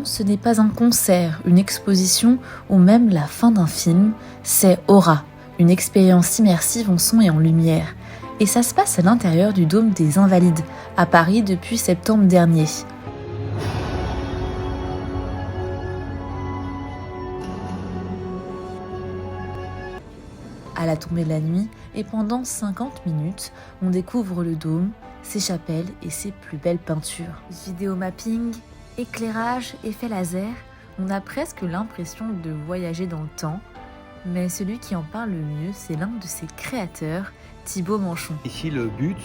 Non, ce n'est pas un concert, une exposition ou même la fin d'un film, c'est Aura, une expérience immersive en son et en lumière. Et ça se passe à l'intérieur du Dôme des Invalides, à Paris depuis septembre dernier. À la tombée de la nuit, et pendant 50 minutes, on découvre le dôme, ses chapelles et ses plus belles peintures. Vidéomapping, éclairage, effet laser, on a presque l'impression de voyager dans le temps. Mais celui qui en parle le mieux, c'est l'un de ses créateurs, Thibaut Manchon. Ici, le but,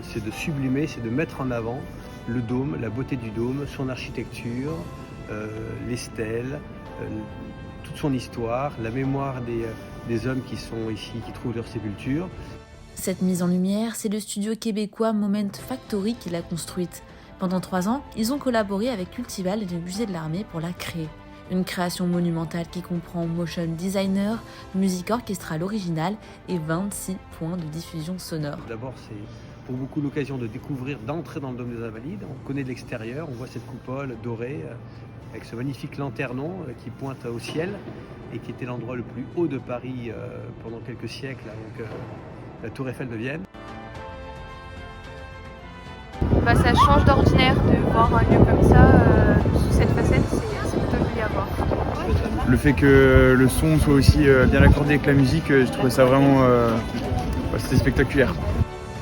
c'est de sublimer, c'est de mettre en avant le dôme, la beauté du dôme, son architecture, les stèles, toute son histoire, la mémoire des hommes qui sont ici, qui trouvent leur sépulture. Cette mise en lumière, c'est le studio québécois Moment Factory qui l'a construite. Pendant 3 ans, ils ont collaboré avec Cultival et le musée de l'Armée pour la créer. Une création monumentale qui comprend motion designer, musique orchestrale originale et 26 points de diffusion sonore. D'abord, c'est pour beaucoup l'occasion de découvrir, d'entrer dans le Dôme des Invalides. On connaît de l'extérieur, on voit cette coupole dorée avec ce magnifique lanternon qui pointe au ciel et qui était l'endroit le plus haut de Paris pendant quelques siècles, donc la Tour Eiffel de Vienne. Ça change d'ordinaire de voir un lieu comme ça sous cette facette, c'est plutôt joli à voir. Le fait que le son soit aussi bien accordé avec la musique, je trouvais ça vraiment c'était spectaculaire.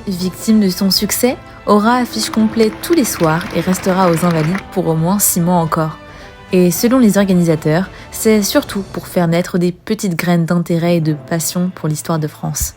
Victime de son succès, Aura affiche complet tous les soirs et restera aux Invalides pour au moins 6 mois encore. Et selon les organisateurs, c'est surtout pour faire naître des petites graines d'intérêt et de passion pour l'histoire de France.